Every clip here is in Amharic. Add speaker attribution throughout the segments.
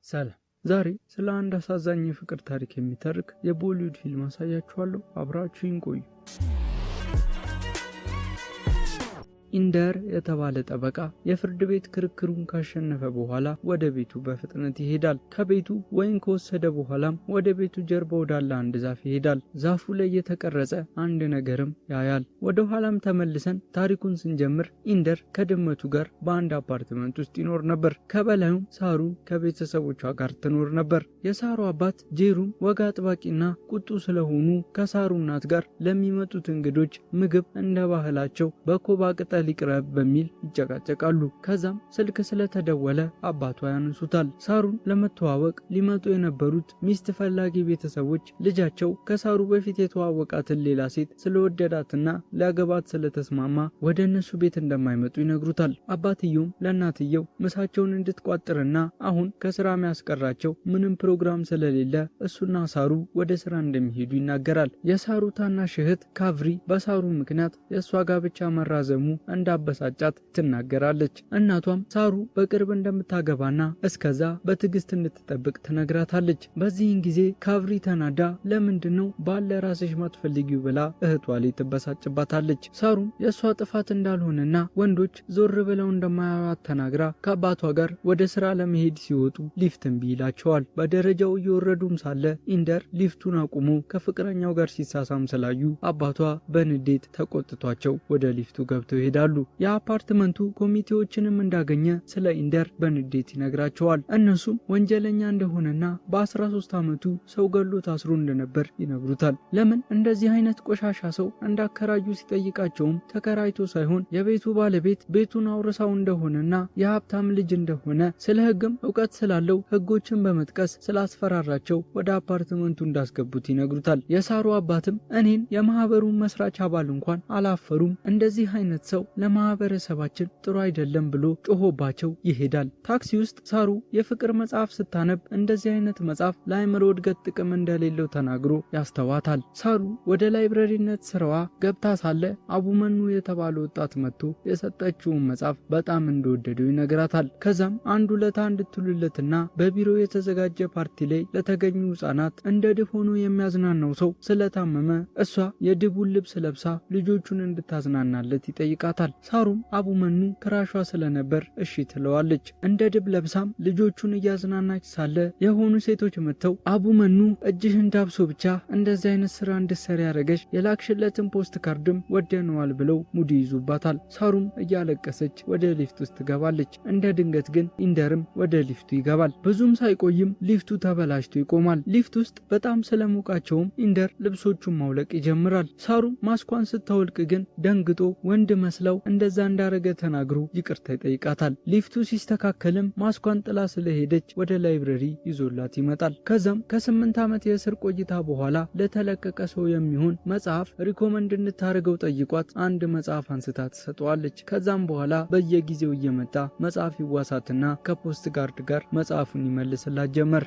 Speaker 1: ሰላም። ዛሬ ስለ አንድ አሳዛኝ የፍቅር ታሪክ የሚተርክ የቦሊውድ ፊልም አሳያችኋለሁ። አብራችሁኝ ቆዩ። ኢንደር የተባለ ጠበቃ የፍርድ ቤት ክርክሩን ካሸነፈ በኋላ ወደ ቤቱ በፍጥነት ይሄዳል። ከቤቱ ወይን ከወሰደ በኋላም ወደ ቤቱ ጀርባ ወዳለ አንድ ዛፍ ይሄዳል። ዛፉ ላይ የተቀረጸ አንድ ነገርም ያያል። ወደ ኋላም ተመልሰን ታሪኩን ስንጀምር ኢንደር ከድመቱ ጋር በአንድ አፓርትመንት ውስጥ ይኖር ነበር። ከበላዩም ሳሩ ከቤተሰቦቿ ጋር ትኖር ነበር። የሳሩ አባት ጄሩም ወግ አጥባቂና ቁጡ ስለሆኑ ከሳሩ እናት ጋር ለሚመጡት እንግዶች ምግብ እንደ ባህላቸው በኮባ ቅጠል ሊቅረብ በሚል ይጨቃጨቃሉ። ከዛም ስልክ ስለተደወለ አባቷ ያነሱታል። ሳሩን ለመተዋወቅ ሊመጡ የነበሩት ሚስት ፈላጊ ቤተሰቦች ልጃቸው ከሳሩ በፊት የተዋወቃትን ሌላ ሴት ስለወደዳትና ሊያገባት ስለተስማማ ወደ እነሱ ቤት እንደማይመጡ ይነግሩታል። አባትየውም ለእናትየው ምሳቸውን እንድትቋጥርና አሁን ከስራ የሚያስቀራቸው ምንም ፕሮግራም ስለሌለ እሱና ሳሩ ወደ ስራ እንደሚሄዱ ይናገራል። የሳሩ ታናሽ እህት ካቭሪ በሳሩ ምክንያት የእሷ ጋብቻ መራዘሙ እንዳበሳጫት ትናገራለች። እናቷም ሳሩ በቅርብ እንደምታገባና እስከዛ በትዕግስት እንድትጠብቅ ትነግራታለች። በዚህን ጊዜ ካቭሪ ተናዳ ለምንድነው ባለ ራስሽ ማትፈልጊው ብላ እህቷ ላይ ትበሳጭባታለች። ሳሩም የእሷ ጥፋት እንዳልሆነና ወንዶች ዞር ብለው እንደማያዩት ተናግራ ከአባቷ ጋር ወደ ስራ ለመሄድ ሲወጡ ሊፍት እምቢ ይላቸዋል። በደረጃው እየወረዱም ሳለ ኢንደር ሊፍቱን አቁሞ ከፍቅረኛው ጋር ሲሳሳም ስላዩ አባቷ በንዴት ተቆጥቷቸው ወደ ሊፍቱ ገብተው ይሄዳሉ። የአፓርትመንቱ ኮሚቴዎችንም እንዳገኘ ስለ ኢንደር በንዴት ይነግራቸዋል። እነሱም ወንጀለኛ እንደሆነና በ13 ዓመቱ ሰው ገሎ ታስሮ እንደነበር ይነግሩታል። ለምን እንደዚህ አይነት ቆሻሻ ሰው እንዳከራዩ ሲጠይቃቸውም ተከራይቶ ሳይሆን የቤቱ ባለቤት ቤቱን አውርሳው እንደሆነና የሀብታም ልጅ እንደሆነ ስለ ሕግም እውቀት ስላለው ሕጎችን በመጥቀስ ስላስፈራራቸው ወደ አፓርትመንቱ እንዳስገቡት ይነግሩታል። የሳሩ አባትም እኔን የማህበሩን መስራች አባል እንኳን አላፈሩም፣ እንደዚህ አይነት ሰው ለማህበረሰባችን ጥሩ አይደለም ብሎ ጮሆባቸው ይሄዳል። ታክሲ ውስጥ ሳሩ የፍቅር መጽሐፍ ስታነብ እንደዚህ አይነት መጽሐፍ ለአእምሮ እድገት ጥቅም እንደሌለው ተናግሮ ያስተዋታል። ሳሩ ወደ ላይብረሪነት ስራዋ ገብታ ሳለ አቡመኑ የተባለ ወጣት መጥቶ የሰጠችውን መጽሐፍ በጣም እንደወደደው ይነግራታል። ከዛም አንድ ውለታ እንድትውልለትና በቢሮ የተዘጋጀ ፓርቲ ላይ ለተገኙ ህጻናት እንደ ድብ ሆኖ የሚያዝናናው ሰው ስለታመመ እሷ የድቡን ልብስ ለብሳ ልጆቹን እንድታዝናናለት ይጠይቃታል። ሳሩም አቡመኑ ክራሿ ስለነበር እሺ ትለዋለች። እንደ ድብ ለብሳም ልጆቹን እያዝናናች ሳለ የሆኑ ሴቶች መጥተው አቡመኑ እጅሽን ዳብሶ ብቻ እንደዚህ አይነት ስራ እንድትሰሪ ያደረገሽ የላክሽለትን ፖስት ካርድም ወደነዋል ብለው ሙድ ይዙባታል። ሳሩም እያለቀሰች ወደ ሊፍት ውስጥ ትገባለች። እንደ ድንገት ግን ኢንደርም ወደ ሊፍቱ ይገባል። ብዙም ሳይቆይም ሊፍቱ ተበላሽቶ ይቆማል። ሊፍት ውስጥ በጣም ስለሞቃቸውም ኢንደር ልብሶቹን ማውለቅ ይጀምራል። ሳሩም ማስኳን ስታወልቅ ግን ደንግጦ ወንድ መስለው እንደዛ እንዳረገ ተናግሮ ይቅርታ ይጠይቃታል። ሊፍቱ ሲስተካከልም ማስኳን ጥላ ስለሄደች ወደ ላይብረሪ ይዞላት ይመጣል። ከዛም ከ8 ዓመት የእስር ቆይታ በኋላ ለተለቀቀ ሰው የሚሆን መጽሐፍ ሪኮመንድ እንድታደርገው ጠይቋት አንድ መጽሐፍ አንስታ ትሰጠዋለች። ከዛም በኋላ በየጊዜው እየመጣ መጽሐፍ ይዋሳትና ከፖስት ጋርድ ጋር መጽሐፉን ይመልስላት ጀመር።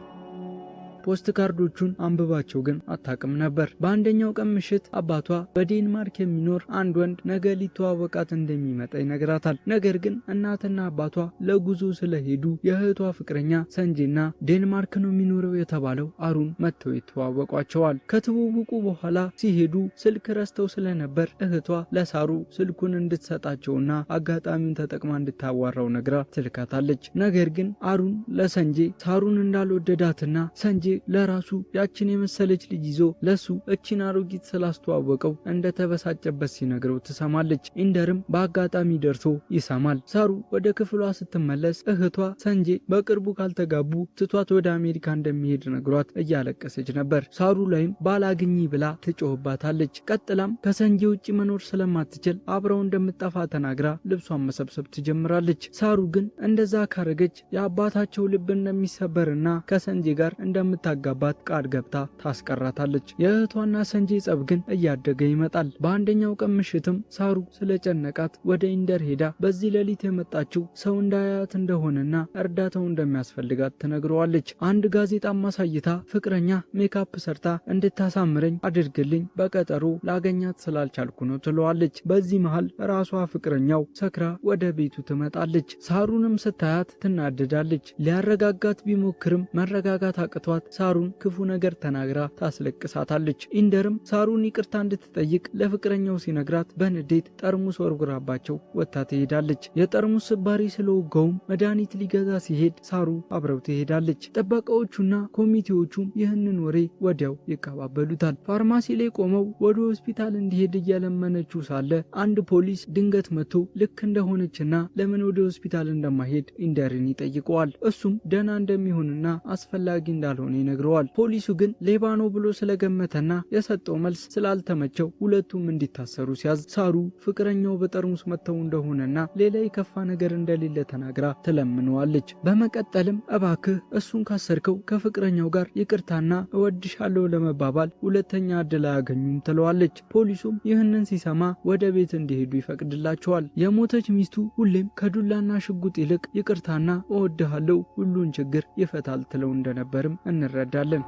Speaker 1: ፖስት ካርዶቹን አንብባቸው ግን አታቅም ነበር። በአንደኛው ቀን ምሽት አባቷ በዴንማርክ የሚኖር አንድ ወንድ ነገ ሊተዋወቃት እንደሚመጣ ይነግራታል። ነገር ግን እናትና አባቷ ለጉዞ ስለሄዱ የእህቷ ፍቅረኛ ሰንጄና ዴንማርክ ነው የሚኖረው የተባለው አሩን መጥተው ይተዋወቋቸዋል። ከትውውቁ በኋላ ሲሄዱ ስልክ ረስተው ስለነበር እህቷ ለሳሩ ስልኩን እንድትሰጣቸውና አጋጣሚውን ተጠቅማ እንድታዋራው ነግራ ትልካታለች። ነገር ግን አሩን ለሰንጄ ሳሩን እንዳልወደዳትና ሰንጄ ለራሱ ያችን የመሰለች ልጅ ይዞ ለሱ እቺን አሮጊት ስላስተዋወቀው እንደተበሳጨበት ሲነግረው ትሰማለች። ኢንደርም በአጋጣሚ ደርሶ ይሰማል። ሳሩ ወደ ክፍሏ ስትመለስ እህቷ ሰንጄ በቅርቡ ካልተጋቡ ትቷት ወደ አሜሪካ እንደሚሄድ ነግሯት እያለቀሰች ነበር። ሳሩ ላይም ባላግኝ ብላ ትጮህባታለች። ቀጥላም ከሰንጄ ውጪ መኖር ስለማትችል አብረው እንደምትጠፋ ተናግራ ልብሷን መሰብሰብ ትጀምራለች። ሳሩ ግን እንደዛ ካረገች የአባታቸው ልብ እንደሚሰበርና ከሰንጄ ጋር እንደምት ልታጋባት ቃል ገብታ ታስቀራታለች። የእህቷና ሰንጂ ጸብ ግን እያደገ ይመጣል። በአንደኛው ቀን ምሽትም ሳሩ ስለጨነቃት ወደ ኢንደር ሄዳ በዚህ ሌሊት የመጣችው ሰው እንዳያያት እንደሆነና እርዳታው እንደሚያስፈልጋት ትነግረዋለች። አንድ ጋዜጣ ማሳይታ ፍቅረኛ ሜካፕ ሰርታ እንድታሳምረኝ አድርግልኝ፣ በቀጠሮ ላገኛት ስላልቻልኩ ነው ትለዋለች። በዚህ መሃል ራሷ ፍቅረኛው ሰክራ ወደ ቤቱ ትመጣለች። ሳሩንም ስታያት ትናደዳለች። ሊያረጋጋት ቢሞክርም መረጋጋት አቅቷት ሳሩን ክፉ ነገር ተናግራ ታስለቅሳታለች። ኢንደርም ሳሩን ይቅርታ እንድትጠይቅ ለፍቅረኛው ሲነግራት በንዴት ጠርሙስ ወርጉራባቸው ወጥታ ትሄዳለች። የጠርሙስ ስባሪ ስለወጋውም መድኃኒት ሊገዛ ሲሄድ ሳሩ አብረው ትሄዳለች። ጥበቃዎቹና ኮሚቴዎቹም ይህንን ወሬ ወዲያው ይቀባበሉታል። ፋርማሲ ላይ ቆመው ወደ ሆስፒታል እንዲሄድ እየለመነችው ሳለ አንድ ፖሊስ ድንገት መጥቶ ልክ እንደሆነችና ለምን ወደ ሆስፒታል እንደማይሄድ ኢንደርን ይጠይቀዋል። እሱም ደህና እንደሚሆንና አስፈላጊ እንዳልሆነ ይነግረዋል። ፖሊሱ ግን ሌባ ነው ብሎ ስለገመተና የሰጠው መልስ ስላልተመቸው ሁለቱም እንዲታሰሩ ሲያዝ ሳሩ ፍቅረኛው በጠርሙስ መተው እንደሆነና ሌላ የከፋ ነገር እንደሌለ ተናግራ ትለምነዋለች። በመቀጠልም እባክህ እሱን ካሰርከው ከፍቅረኛው ጋር ይቅርታና እወድሻለሁ ለመባባል ሁለተኛ ዕድል አያገኙም ትለዋለች። ፖሊሱም ይህንን ሲሰማ ወደ ቤት እንዲሄዱ ይፈቅድላቸዋል። የሞተች ሚስቱ ሁሌም ከዱላና ሽጉጥ ይልቅ ይቅርታና እወድሃለሁ ሁሉን ችግር ይፈታል ትለው እንደነበርም እንረዳለን።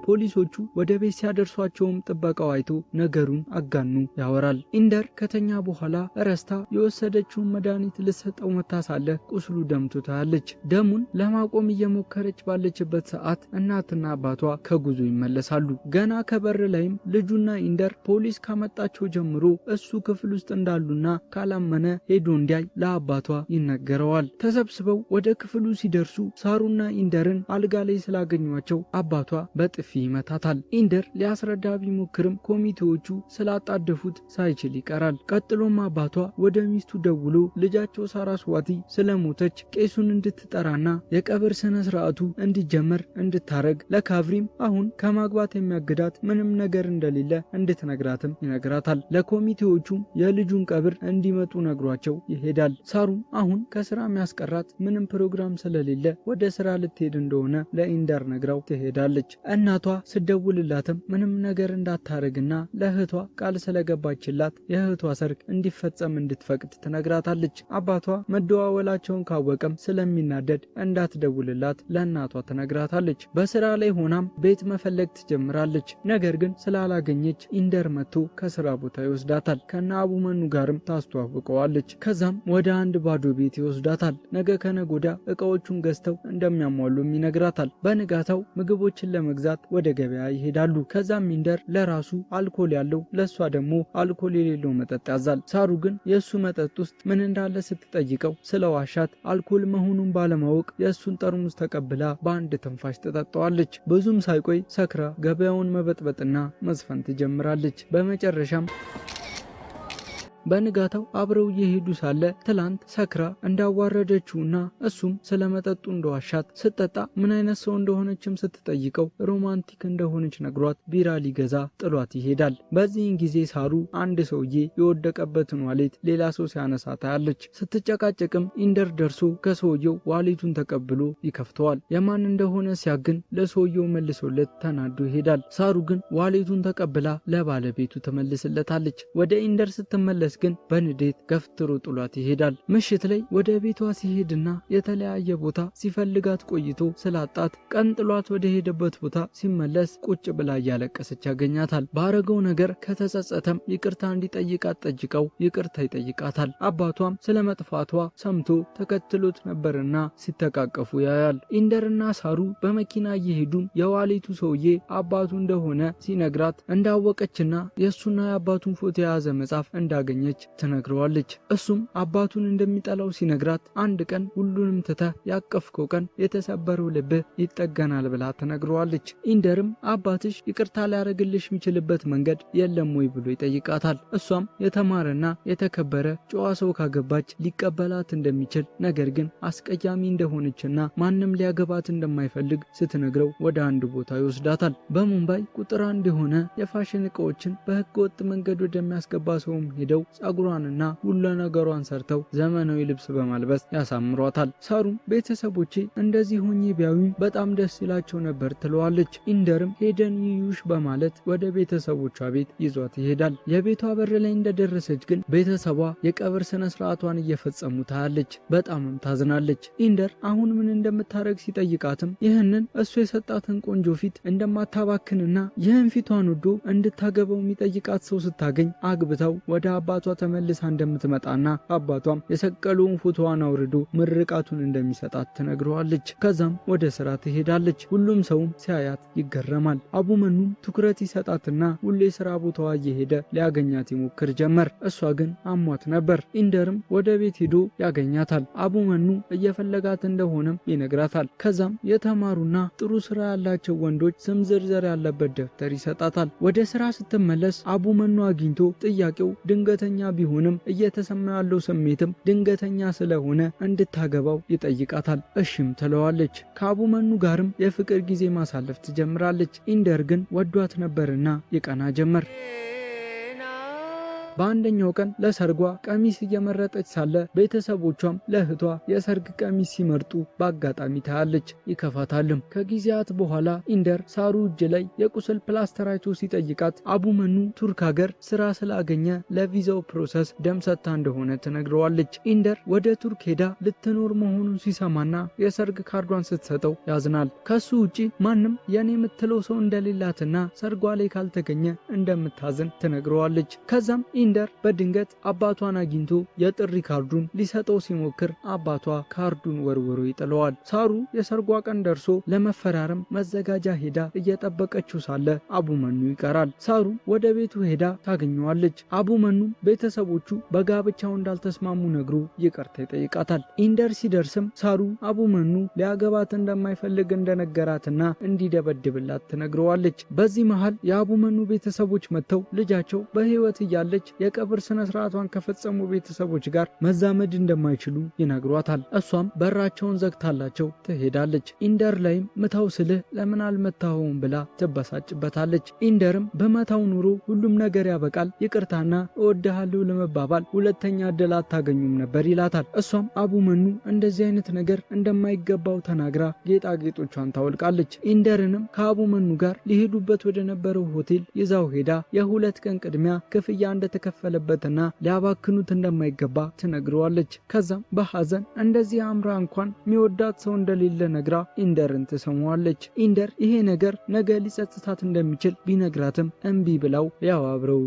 Speaker 1: ፖሊሶቹ ወደ ቤት ሲያደርሷቸውም ጥበቃው አይቶ ነገሩን አጋኑ ያወራል። ኢንደር ከተኛ በኋላ ረስታ የወሰደችውን መድኃኒት ልትሰጠው መታ ሳለ ቁስሉ ደምቶ ታያለች። ደሙን ለማቆም እየሞከረች ባለችበት ሰዓት እናትና አባቷ ከጉዞ ይመለሳሉ። ገና ከበር ላይም ልጁና ኢንደር ፖሊስ ካመጣቸው ጀምሮ እሱ ክፍል ውስጥ እንዳሉና ካላመነ ሄዶ እንዲያይ ለአባቷ ይነገረዋል። ተሰብስበው ወደ ክፍሉ ሲደርሱ ሳሩና ኢንደርን አልጋ ላይ ስላገኟቸው አባቷ በጥፊ ይመታታል። ኢንደር ሊያስረዳ ቢሞክርም ኮሚቴዎቹ ስላጣደፉት ሳይችል ይቀራል። ቀጥሎም አባቷ ወደ ሚስቱ ደውሎ ልጃቸው ሳራስዋቲ ስለሞተች ቄሱን እንድትጠራና የቀብር ስነ ስርዓቱ እንዲጀመር እንድታረግ ለካቭሪም አሁን ከማግባት የሚያግዳት ምንም ነገር እንደሌለ እንድትነግራትም ይነግራታል። ለኮሚቴዎቹም የልጁን ቀብር እንዲመጡ ነግሯቸው ይሄዳል። ሳሩም አሁን ከስራ የሚያስቀራት ምንም ፕሮግራም ስለሌለ ወደ ስራ ልትሄድ እንደሆነ ለኢንደር ነግራው ትሄዳለች። እናቷ ስደውልላትም ምንም ነገር እንዳታረግና ለእህቷ ቃል ስለገባችላት የእህቷ ሰርግ እንዲፈጸም እንድትፈቅድ ትነግራታለች። አባቷ መደዋወላቸውን ካወቀም ስለሚናደድ እንዳትደውልላት ለእናቷ ትነግራታለች። በስራ ላይ ሆናም ቤት መፈለግ ትጀምራለች። ነገር ግን ስላላገኘች ኢንደር መጥቶ ከስራ ቦታ ይወስዳታል። ከነ አቡመኑ ጋርም ታስተዋውቀዋለች። ከዛም ወደ አንድ ባዶ ቤት ይወስዳታል። ነገ ከነጎዳ እቃዎቹን ገዝተው እንደሚያሟሉም ይነግራታል። በንጋታው ምግቦችን ለመግዛት ወደ ገበያ ይሄዳሉ። ከዛም ኢንደር ለራሱ አልኮል ያለው ለሷ ደግሞ አልኮል የሌለው መጠጥ ያዛል። ሳሩ ግን የሱ መጠጥ ውስጥ ምን እንዳለ ስትጠይቀው ስለዋሻት አልኮል መሆኑን ባለማወቅ የሱን ጠርሙስ ተቀብላ በአንድ ትንፋሽ ትጠጣዋለች። ብዙም ሳይቆይ ሰክራ ገበያውን መበጥበጥና መዝፈን ትጀምራለች። በመጨረሻም በንጋታው አብረው እየሄዱ ሳለ ትላንት ሰክራ እንዳዋረደችውና እሱም ስለመጠጡ እንደዋሻት ስትጠጣ ምን አይነት ሰው እንደሆነችም ስትጠይቀው ሮማንቲክ እንደሆነች ነግሯት ቢራ ሊገዛ ጥሏት ይሄዳል። በዚህን ጊዜ ሳሩ አንድ ሰውዬ የወደቀበትን ዋሌት ሌላ ሰው ሲያነሳ ታያለች። ስትጨቃጨቅም ኢንደር ደርሶ ከሰውየው ዋሌቱን ተቀብሎ ይከፍተዋል። የማን እንደሆነ ሲያግን ለሰውየው መልሶለት ተናዶ ይሄዳል። ሳሩ ግን ዋሌቱን ተቀብላ ለባለቤቱ ትመልስለታለች። ወደ ኢንደር ስትመለስ ግን በንዴት ገፍትሮ ጥሏት ይሄዳል። ምሽት ላይ ወደ ቤቷ ሲሄድና የተለያየ ቦታ ሲፈልጋት ቆይቶ ስላጣት ቀን ጥሏት ወደ ሄደበት ቦታ ሲመለስ ቁጭ ብላ እያለቀሰች ያገኛታል። ባረገው ነገር ከተጸጸተም ይቅርታ እንዲጠይቃት ጠይቀው ይቅርታ ይጠይቃታል። አባቷም ስለ መጥፋቷ ሰምቶ ተከትሎት ነበርና ሲተቃቀፉ ያያል። ኢንደርና ሳሩ በመኪና እየሄዱም የዋሌቱ ሰውዬ አባቱ እንደሆነ ሲነግራት እንዳወቀችና የእሱና የአባቱን ፎቶ የያዘ መጽሐፍ እንዳገኘ ትነግረዋለች። እሱም አባቱን እንደሚጠላው ሲነግራት አንድ ቀን ሁሉንም ትተህ ያቀፍከው ቀን የተሰበረው ልብህ ይጠገናል ብላ ትነግረዋለች። ኢንደርም አባትሽ ይቅርታ ሊያደርግልሽ የሚችልበት መንገድ የለም ወይ ብሎ ይጠይቃታል። እሷም የተማረና የተከበረ ጨዋ ሰው ካገባች ሊቀበላት እንደሚችል ነገር ግን አስቀያሚ እንደሆነችና ማንም ሊያገባት እንደማይፈልግ ስትነግረው ወደ አንድ ቦታ ይወስዳታል። በሙምባይ ቁጥር 1 የሆነ የፋሽን እቃዎችን በህገ ወጥ መንገድ ወደሚያስገባ ሰውም ሄደው ጸጉሯንና ሁሉ ነገሯን ሰርተው ዘመናዊ ልብስ በማልበስ ያሳምሯታል። ሳሩም ቤተሰቦቼ እንደዚህ ሆኜ ቢያዩኝ በጣም ደስ ይላቸው ነበር ትለዋለች። ኢንደርም ሄደን ይዩሽ በማለት ወደ ቤተሰቦቿ ቤት ይዟት ይሄዳል። የቤቷ በር ላይ እንደደረሰች ግን ቤተሰቧ የቀብር ስነ ስርዓቷን እየፈጸሙ ታያለች። በጣምም ታዝናለች። ኢንደር አሁን ምን እንደምታረግ ሲጠይቃትም ይህንን እሱ የሰጣትን ቆንጆ ፊት እንደማታባክንና ይህን ፊቷን ወዶ እንድታገባው የሚጠይቃት ሰው ስታገኝ አግብታው ወደ አባቷ ተመልሳ እንደምትመጣና አባቷም የሰቀለውን ፎቶዋን አውርዶ ምርቃቱን እንደሚሰጣት ትነግረዋለች። ከዛም ወደ ስራ ትሄዳለች። ሁሉም ሰውም ሲያያት ይገረማል። አቡመኑም ትኩረት ይሰጣትና ሁሌ ስራ ቦታዋ እየሄደ ሊያገኛት ይሞክር ጀመር። እሷ ግን አሟት ነበር። ኢንደርም ወደ ቤት ሄዶ ያገኛታል። አቡመኑ እየፈለጋት እንደሆነም ይነግራታል። ከዛም የተማሩና ጥሩ ስራ ያላቸው ወንዶች ስም ዝርዝር ያለበት ደብተር ይሰጣታል። ወደ ስራ ስትመለስ አቡመኑ አግኝቶ ጥያቄው ድንገተኛ ቢሆንም እየተሰማ ያለው ስሜትም ድንገተኛ ስለሆነ እንድታገባው ይጠይቃታል። እሺም ትለዋለች። ከአቡመኑ ጋርም የፍቅር ጊዜ ማሳለፍ ትጀምራለች። ኢንደር ግን ወዷት ነበርና ይቀና ጀመር። በአንደኛው ቀን ለሰርጓ ቀሚስ እየመረጠች ሳለ ቤተሰቦቿም ለእህቷ የሰርግ ቀሚስ ሲመርጡ በአጋጣሚ ታያለች። ይከፋታልም። ከጊዜያት በኋላ ኢንደር ሳሩ እጅ ላይ የቁስል ፕላስተር አይቶ ሲጠይቃት አቡመኑ ቱርክ ሀገር ስራ ስላገኘ ለቪዛው ፕሮሰስ ደም ሰጥታ እንደሆነ ትነግረዋለች። ኢንደር ወደ ቱርክ ሄዳ ልትኖር መሆኑን ሲሰማና የሰርግ ካርዷን ስትሰጠው ያዝናል። ከሱ ውጪ ማንም የኔ የምትለው ሰው እንደሌላትና ሰርጓ ላይ ካልተገኘ እንደምታዝን ትነግረዋለች። ከዛም ኢንደር በድንገት አባቷን አግኝቶ የጥሪ ካርዱን ሊሰጠው ሲሞክር አባቷ ካርዱን ወርውሮ ይጥለዋል። ሳሩ የሰርጓ ቀን ደርሶ ለመፈራረም መዘጋጃ ሄዳ እየጠበቀችው ሳለ አቡመኑ ይቀራል። ሳሩ ወደ ቤቱ ሄዳ ታገኘዋለች። አቡመኑ ቤተሰቦቹ በጋብቻው እንዳልተስማሙ ነግሮ ይቅርታ ይጠይቃታል። ኢንደር ሲደርስም ሳሩ አቡመኑ ሊያገባት እንደማይፈልግ እንደነገራትና እንዲደበድብላት ትነግረዋለች። በዚህ መሃል የአቡመኑ ቤተሰቦች መጥተው ልጃቸው በህይወት እያለች የቀብር ስነ ስርዓቷን ከፈጸሙ ቤተሰቦች ጋር መዛመድ እንደማይችሉ ይነግሯታል። እሷም በራቸውን ዘግታላቸው ትሄዳለች። ኢንደር ላይም ምታው ስልህ ለምን አልመታኸውም ብላ ትበሳጭበታለች። ኢንደርም በመታው ኑሮ ሁሉም ነገር ያበቃል፣ ይቅርታና እወድሃለሁ ለመባባል ሁለተኛ እድል አታገኙም ነበር ይላታል። እሷም አቡመኑ እንደዚህ አይነት ነገር እንደማይገባው ተናግራ ጌጣጌጦቿን ታወልቃለች። ኢንደርንም ከአቡመኑ ጋር ሊሄዱበት ወደ ነበረው ሆቴል ይዛው ሄዳ የ2 ቀን ቅድሚያ ክፍያ እንደተከፈለበትና ሊያባክኑት እንደማይገባ ትነግረዋለች። ከዛም በሐዘን እንደዚህ አምራ እንኳን የሚወዳት ሰው እንደሌለ ነግራ ኢንደርን ትሰማዋለች። ኢንደር ይሄ ነገር ነገ ሊጸጽታት እንደሚችል ቢነግራትም እምቢ ብላው ያው አብረው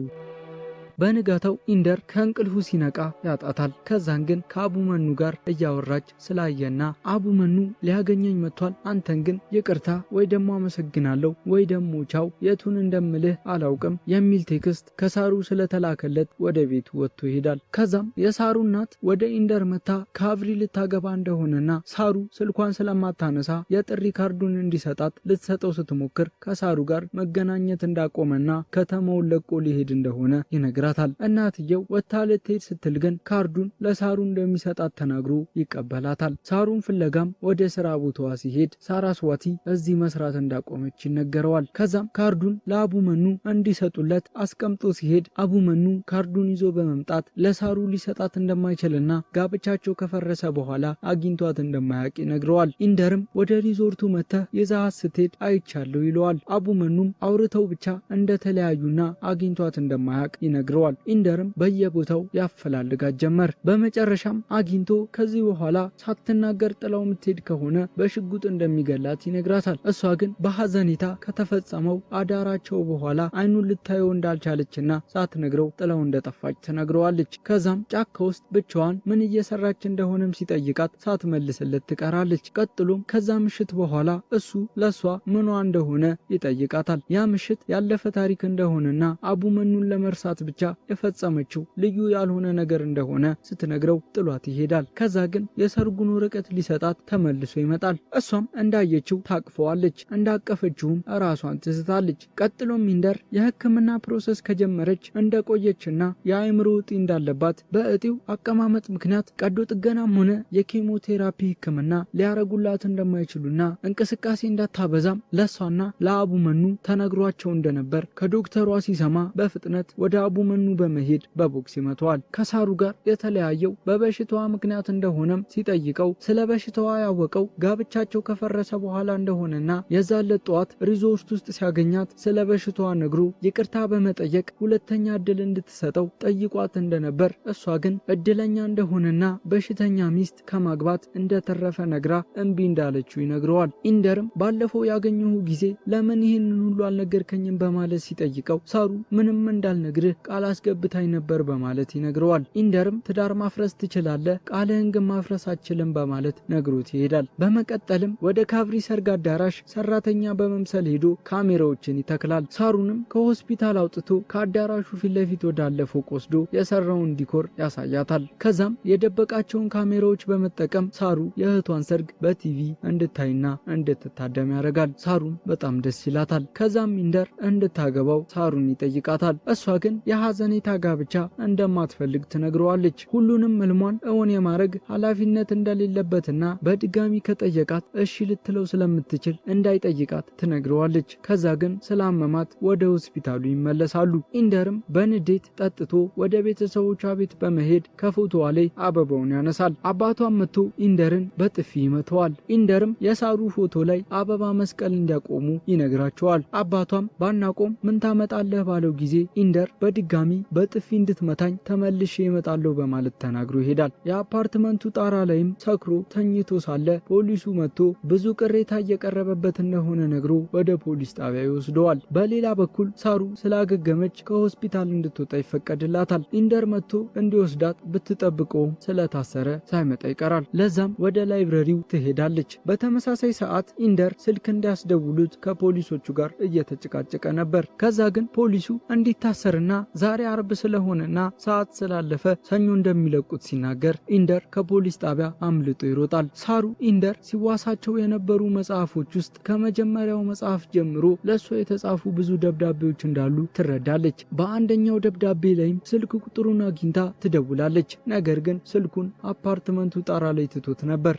Speaker 1: በንጋታው ኢንደር ከእንቅልፉ ሲነቃ ያጣታል። ከዛን ግን ከአቡመኑ ጋር እያወራች ስላየና አቡመኑ ሊያገኘኝ መጥቷል፣ አንተን ግን ይቅርታ ወይ ደሞ አመሰግናለሁ ወይ ደሞ ቻው፣ የቱን እንደምልህ አላውቅም የሚል ቴክስት ከሳሩ ስለተላከለት ወደ ቤቱ ወጥቶ ይሄዳል። ከዛም የሳሩ እናት ወደ ኢንደር መታ ከአቭሪ ልታገባ እንደሆነና ሳሩ ስልኳን ስለማታነሳ የጥሪ ካርዱን እንዲሰጣት ልትሰጠው ስትሞክር ከሳሩ ጋር መገናኘት እንዳቆመና ከተማውን ለቆ ሊሄድ እንደሆነ ይነግራል። እናትየው ወታ ልትሄድ ስትል ግን ካርዱን ለሳሩ እንደሚሰጣት ተናግሮ ይቀበላታል። ሳሩን ፍለጋም ወደ ስራ ቦታዋ ሲሄድ ሳራስዋቲ እዚህ መስራት እንዳቆመች ይነገረዋል። ከዛም ካርዱን ለአቡመኑ እንዲሰጡለት አስቀምጦ ሲሄድ አቡመኑ ካርዱን ይዞ በመምጣት ለሳሩ ሊሰጣት እንደማይችልና ጋብቻቸው ከፈረሰ በኋላ አግኝቷት እንደማያውቅ ይነግረዋል። ኢንደርም ወደ ሪዞርቱ መጥተህ ይዛሃት ስትሄድ አይቻለሁ ይለዋል። አቡመኑም አውርተው ብቻ እንደተለያዩና አግኝቷት እንደማያውቅ ይነግረዋል። ኢንደርም በየቦታው ያፈላልጋት ጀመር። በመጨረሻም አግኝቶ ከዚህ በኋላ ሳትናገር ጥላው የምትሄድ ከሆነ በሽጉጥ እንደሚገላት ይነግራታል። እሷ ግን በሐዘኔታ ከተፈጸመው አዳራቸው በኋላ አይኑን ልታየው እንዳልቻለችና ሳትነግረው ጥላው እንደጠፋች ትነግረዋለች። ከዛም ጫካ ውስጥ ብቻዋን ምን እየሰራች እንደሆነም ሲጠይቃት ሳትመልስለት ትቀራለች። ቀጥሎም ከዛ ምሽት በኋላ እሱ ለሷ ምኗ እንደሆነ ይጠይቃታል። ያ ምሽት ያለፈ ታሪክ እንደሆነና አቡመኑን ለመርሳት ብቻ የፈጸመችው ልዩ ያልሆነ ነገር እንደሆነ ስትነግረው ጥሏት ይሄዳል። ከዛ ግን የሰርጉን ወረቀት ሊሰጣት ተመልሶ ይመጣል። እሷም እንዳየችው ታቅፈዋለች። እንዳቀፈችውም ራሷን ትስታለች። ቀጥሎም ኢንደር የሕክምና ፕሮሰስ ከጀመረች እንደቆየችና የአእምሮ እጢ እንዳለባት በእጢው አቀማመጥ ምክንያት ቀዶ ጥገናም ሆነ የኬሞቴራፒ ሕክምና ሊያረጉላት እንደማይችሉና እንቅስቃሴ እንዳታበዛም ለሷና ለአቡመኑ ተነግሯቸው እንደነበር ከዶክተሯ ሲሰማ በፍጥነት ወደ አቡመኑ መኑ በመሄድ በቦክስ ይመታዋል። ከሳሩ ጋር የተለያየው በበሽታዋ ምክንያት እንደሆነም ሲጠይቀው ስለ በሽታዋ ያወቀው ጋብቻቸው ከፈረሰ በኋላ እንደሆነና የዛለት ጠዋት ሪዞርት ውስጥ ሲያገኛት ስለ በሽታዋ ነግሮ ይቅርታ በመጠየቅ ሁለተኛ እድል እንድትሰጠው ጠይቋት እንደነበር እሷ ግን እድለኛ እንደሆነና በሽተኛ ሚስት ከማግባት እንደተረፈ ነግራ እምቢ እንዳለችው ይነግረዋል። ኢንደርም ባለፈው ያገኘሁ ጊዜ ለምን ይህንን ሁሉ አልነገርከኝም በማለት ሲጠይቀው ሳሩ ምንም እንዳልነግርህ ቃል አስገብታኝ ነበር በማለት ይነግረዋል። ኢንደርም ትዳር ማፍረስ ትችላለህ፣ ቃልህን ግን ማፍረስ አትችልም በማለት ነግሮት ይሄዳል። በመቀጠልም ወደ ካብሪ ሰርግ አዳራሽ ሰራተኛ በመምሰል ሄዶ ካሜራዎችን ይተክላል። ሳሩንም ከሆስፒታል አውጥቶ ከአዳራሹ ፊት ለፊት ወዳለ ፎቅ ወስዶ የሰራውን ዲኮር ያሳያታል። ከዛም የደበቃቸውን ካሜራዎች በመጠቀም ሳሩ የእህቷን ሰርግ በቲቪ እንድታይና እንድትታደም ያደርጋል። ሳሩም በጣም ደስ ይላታል። ከዛም ኢንደር እንድታገባው ሳሩን ይጠይቃታል። እሷ ግን የሐዘኔታ ጋብቻ እንደማትፈልግ ትነግረዋለች። ሁሉንም ህልሟን እውን የማድረግ ኃላፊነት እንደሌለበትና በድጋሚ ከጠየቃት እሺ ልትለው ስለምትችል እንዳይጠይቃት ትነግረዋለች። ከዛ ግን ስላመማት ወደ ሆስፒታሉ ይመለሳሉ። ኢንደርም በንዴት ጠጥቶ ወደ ቤተሰቦቿ ቤት በመሄድ ከፎቶዋ ላይ አበባውን ያነሳል። አባቷም መጥቶ ኢንደርን በጥፊ ይመተዋል። ኢንደርም የሳሩ ፎቶ ላይ አበባ መስቀል እንዲያቆሙ ይነግራቸዋል። አባቷም ባናቆም ምን ታመጣለህ ባለው ጊዜ ኢንደር በድጋሚ በጥፊ እንድትመታኝ ተመልሼ እመጣለሁ በማለት ተናግሮ ይሄዳል። የአፓርትመንቱ ጣራ ላይም ሰክሮ ተኝቶ ሳለ ፖሊሱ መጥቶ ብዙ ቅሬታ እየቀረበበት እንደሆነ ነግሮ ወደ ፖሊስ ጣቢያ ይወስደዋል። በሌላ በኩል ሳሩ ስላገገመች ከሆስፒታል እንድትወጣ ይፈቀድላታል። ኢንደር መጥቶ እንዲወስዳት ብትጠብቀውም ስለታሰረ ሳይመጣ ይቀራል። ለዛም ወደ ላይብረሪው ትሄዳለች። በተመሳሳይ ሰዓት ኢንደር ስልክ እንዲያስደውሉት ከፖሊሶቹ ጋር እየተጨቃጨቀ ነበር። ከዛ ግን ፖሊሱ እንዲታሰርና ዛሬ አርብ ስለሆነና ሰዓት ስላለፈ ሰኞ እንደሚለቁት ሲናገር ኢንደር ከፖሊስ ጣቢያ አምልጦ ይሮጣል። ሳሩ ኢንደር ሲዋሳቸው የነበሩ መጽሐፎች ውስጥ ከመጀመሪያው መጽሐፍ ጀምሮ ለእሷ የተጻፉ ብዙ ደብዳቤዎች እንዳሉ ትረዳለች። በአንደኛው ደብዳቤ ላይም ስልክ ቁጥሩን አግኝታ ትደውላለች። ነገር ግን ስልኩን አፓርትመንቱ ጣራ ላይ ትቶት ነበር።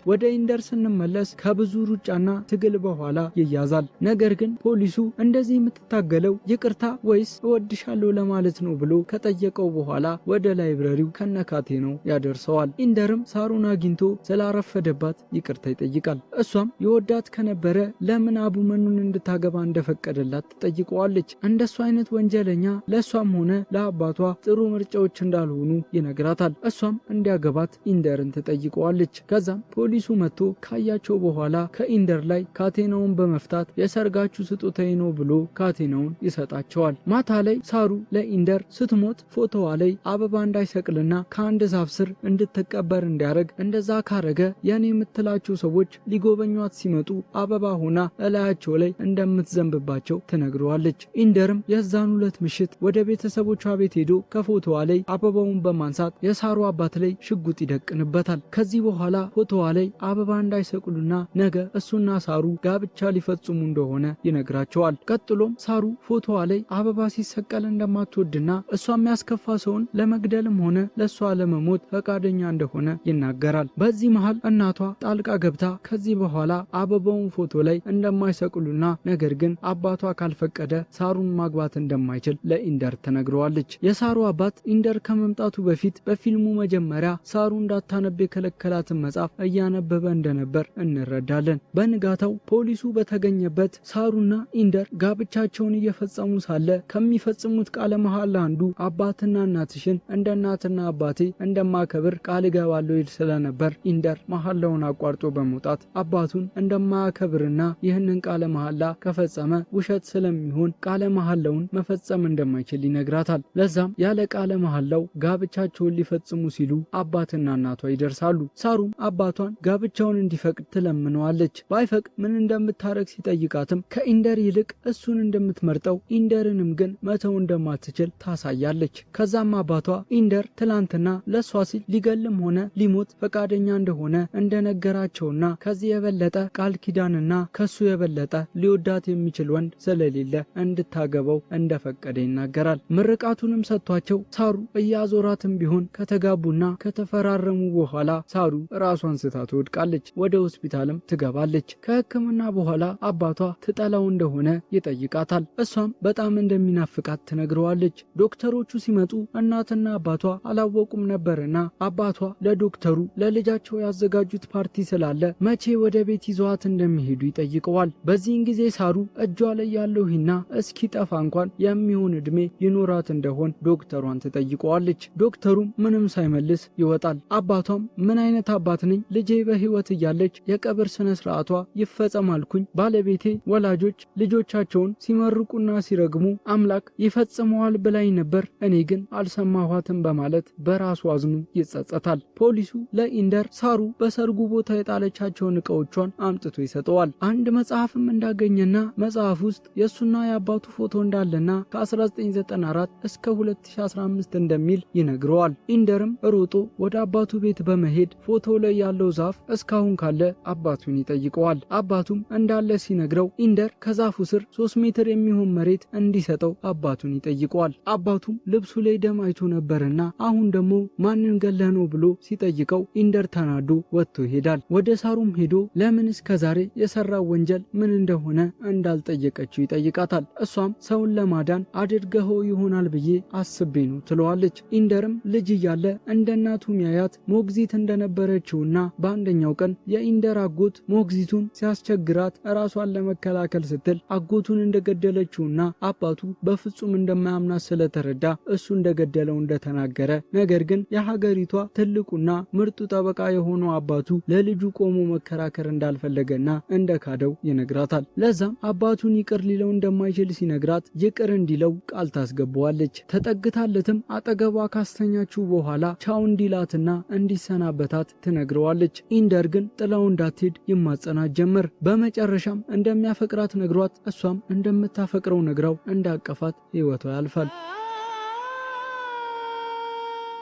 Speaker 1: ወደ ኢንደር ስንመለስ ከብዙ ሩጫና ትግል በኋላ ይያዛል። ነገር ግን ፖሊሱ እንደዚህ የምትታገለው ይቅርታ ወይስ እወድሻለሁ ለማለት ነው ብሎ ከጠየቀው በኋላ ወደ ላይብረሪው ከነካቴ ነው ያደርሰዋል። ኢንደርም ሳሩን አግኝቶ ስላረፈደባት ይቅርታ ይጠይቃል። እሷም የወዳት ከነበረ ለምን አቡመኑን እንድታገባ እንደፈቀደላት ትጠይቀዋለች። እንደሱ አይነት ወንጀለኛ ለእሷም ሆነ ለአባቷ ጥሩ ምርጫዎች እንዳልሆኑ ይነግራታል። እሷም እንዲያገባት ኢንደርን ትጠይቀዋለች። ከዛም ፖሊሱ መጥቶ ካያቸው በኋላ ከኢንደር ላይ ካቴናውን በመፍታት የሰርጋችሁ ስጦታዬ ነው ብሎ ካቴናውን ይሰጣቸዋል። ማታ ላይ ሳሩ ለኢንደር ስትሞት ፎቶዋ ላይ አበባ እንዳይሰቅልና ከአንድ ዛፍ ስር እንድትቀበር እንዲያደርግ፣ እንደዛ ካረገ የኔ የምትላቸው ሰዎች ሊጎበኟት ሲመጡ አበባ ሆና እላያቸው ላይ እንደምትዘንብባቸው ትነግረዋለች። ኢንደርም የዛን ሁለት ምሽት ወደ ቤተሰቦቿ ቤት ሄዶ ከፎቶዋ ላይ አበባውን በማንሳት የሳሩ አባት ላይ ሽጉጥ ይደቅንበታል። ከዚህ በኋላ ፎቶዋ ላይ አበባ እንዳይሰቅሉና ነገ እሱና ሳሩ ጋብቻ ሊፈጽሙ እንደሆነ ይነግራቸዋል። ቀጥሎም ሳሩ ፎቶዋ ላይ አበባ ሲሰቀል እንደማትወድና እሷ የሚያስከፋ ሰውን ለመግደልም ሆነ ለእሷ ለመሞት ፈቃደኛ እንደሆነ ይናገራል። በዚህ መሃል እናቷ ጣልቃ ገብታ ከዚህ በኋላ አበባውን ፎቶ ላይ እንደማይሰቅሉና ነገር ግን አባቷ ካልፈቀደ ሳሩን ማግባት እንደማይችል ለኢንደር ተነግረዋለች። የሳሩ አባት ኢንደር ከመምጣቱ በፊት በፊልሙ መጀመሪያ ሳሩ እንዳታነብ የከለከላትን መጽሐፍ እያነበበ እንደነበር እንረዳለን። በንጋታው ፖሊሱ በተገኘበት ሳሩና ኢንደር ጋብቻቸውን እየፈጸሙ ሳለ ከሚፈጽሙት ቃለ መሐላ አንዱ አባትና እናትሽን እንደ እናትና አባቴ እንደማከብር ቃል እገባለሁ ይል ስለነበር ኢንደር መሐላውን አቋርጦ በመውጣት አባቱን እንደማያከብርና ይህንን ቃለ መሐላ ከፈጸመ ውሸት ስለሚሆን ቃለ መሐላውን መፈጸም እንደማይችል ይነግራታል። ለዛም ያለ ቃለ መሐላው ጋብቻቸውን ሊፈጽሙ ሲሉ አባትና እናቷ ይደርሳሉ። ሳሩም አባቷን ጋብቻውን እንዲፈቅድ ትለምነዋለች። ባይፈቅድ ምን እንደምታረግ ሲጠይቃትም ከኢንደር ይልቅ እሱን እንደምትመርጠው ኢንደርንም ግን መተው እንደማትችል ታሳያለች። ከዛም አባቷ ኢንደር ትላንትና ለሷ ሲል ሊገልም ሆነ ሊሞት ፈቃደኛ እንደሆነ እንደነገራቸውና ከዚህ የበለጠ ቃል ኪዳንና ከሱ የበለጠ ሊወዳት የሚችል ወንድ ስለሌለ እንድታገባው እንደፈቀደ ይናገራል። ምርቃቱንም ሰጥቷቸው ሳሩ እያዞራትም ቢሆን ከተጋቡና ከተፈራረሙ በኋላ ሳሩ ራሷን ስታ ትወድቃለች። ወደ ሆስፒታልም ትገባለች። ከሕክምና በኋላ አባቷ ትጠላው እንደሆነ ይጠይቃታል። እሷም በጣም እንደሚናፍቃት ትነግረዋለች። ዶክተሮቹ ሲመጡ እናትና አባቷ አላወቁም ነበርና አባቷ ለዶክተሩ ለልጃቸው ያዘጋጁት ፓርቲ ስላለ መቼ ወደ ቤት ይዘዋት እንደሚሄዱ ይጠይቀዋል። በዚህን ጊዜ ሳሩ እጇ ላይ ያለው ሂና እስኪ ጠፋ እንኳን የሚሆን እድሜ ይኖራት እንደሆን ዶክተሯን ትጠይቀዋለች። ዶክተሩም ምንም ሳይመልስ ይወጣል። አባቷም ምን አይነት አባት ነኝ? ልጄ በህይወት እያለች የቀብር ስነ ስርዓቷ ይፈጸማልኩኝ። ባለቤቴ ወላጆች ልጆቻቸውን ሲመርቁና ሲረግሙ አምላክ ይፈጽመዋል ብላኝ ነበር፣ እኔ ግን አልሰማኋትም በማለት በራሱ አዝኑ ይጸጸታል። ፖሊሱ ለኢንደር ሳሩ በሰርጉ ቦታ የጣለቻቸውን እቃዎቿን አምጥቶ ይሰጠዋል። አንድ መጽሐፍም እንዳገኘና መጽሐፍ ውስጥ የእሱና የአባቱ ፎቶ እንዳለና ከ1994 እስከ 2015 እንደሚል ይነግረዋል። ኢንደርም ሮጦ ወደ አባቱ ቤት በመሄድ ፎቶ ላይ ያለው ዛፍ እስካሁን ካለ አባቱን ይጠይቀዋል። አባቱም እንዳለ ሲነግረው ኢንደር ከዛፉ ስር 3 ሜትር የሚሆን መሬት እንዲሰጠው አባቱን ይጠይቀዋል። አባቱም ልብሱ ላይ ደም አይቶ ነበርና አሁን ደግሞ ማንን ገለህ ነው ብሎ ሲጠይቀው ኢንደር ተናዶ ወጥቶ ይሄዳል። ወደ ሳሩም ሄዶ ለምን እስከዛሬ የሰራው ወንጀል ምን እንደሆነ እንዳልጠየቀችው ይጠይቃታል። እሷም ሰውን ለማዳን አድርገኸው ይሆናል ብዬ አስቤ ነው ትለዋለች። ኢንደርም ልጅ እያለ እንደ እናቱ ሚያያት ሞግዚት እንደነበረችውና በአንደኛው ቀን የኢንደር አጎት ሞግዚቱን ሲያስቸግራት ራሷን ለመከላከል ስትል አጎቱን እንደገደለችውና አባቱ በፍጹም እንደማያምናት ስለተረዳ እሱ እንደገደለው እንደተናገረ፣ ነገር ግን የሀገሪቷ ትልቁና ምርጡ ጠበቃ የሆነው አባቱ ለልጁ ቆሞ መከራከር እንዳልፈለገና እንደካደው ይነግራታል። ለዛም አባቱን ይቅር ሊለው እንደማይችል ሲነግራት ይቅር እንዲለው ቃል ታስገባዋለች። ተጠግታለትም አጠገቧ ካስተኛችው በኋላ ቻው እንዲላትና እንዲሰናበታት ትነግረዋለች። ኢንደር ግን ጥላው እንዳትሄድ ይማጸናት ጀመር። በመጨረሻም እንደሚያፈቅራት ነግሯት እሷም እንደምታፈቅረው ነግራው እንዳቀፋት ህይወቷ ያልፋል።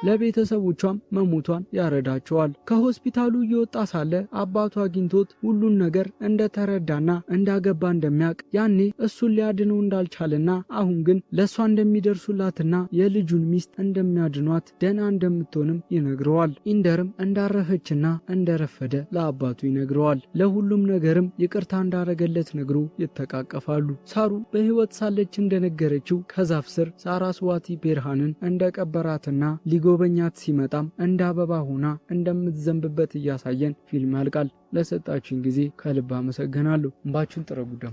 Speaker 1: ለቤተሰቦቿም መሞቷን ያረዳቸዋል። ከሆስፒታሉ እየወጣ ሳለ አባቱ አግኝቶት ሁሉን ነገር እንደተረዳና እንዳገባ እንደሚያውቅ፣ ያኔ እሱን ሊያድነው እንዳልቻለና አሁን ግን ለእሷ እንደሚደርሱላትና የልጁን ሚስት እንደሚያድኗት ደህና እንደምትሆንም ይነግረዋል። ኢንደርም እንዳረፈችና እንደረፈደ ለአባቱ ይነግረዋል። ለሁሉም ነገርም ይቅርታ እንዳረገለት ነግሮ ይተቃቀፋሉ። ሳሩ በህይወት ሳለች እንደነገረችው ከዛፍ ስር ሳራስዋቲ ቤርሃንን እንደቀበራትና ጎበኛት ሲመጣም እንደ አበባ ሆና እንደምትዘንብበት እያሳየን ፊልም ያልቃል። ለሰጣችሁኝ ጊዜ ከልብ አመሰግናለሁ። እንባችሁን ጥረጉ።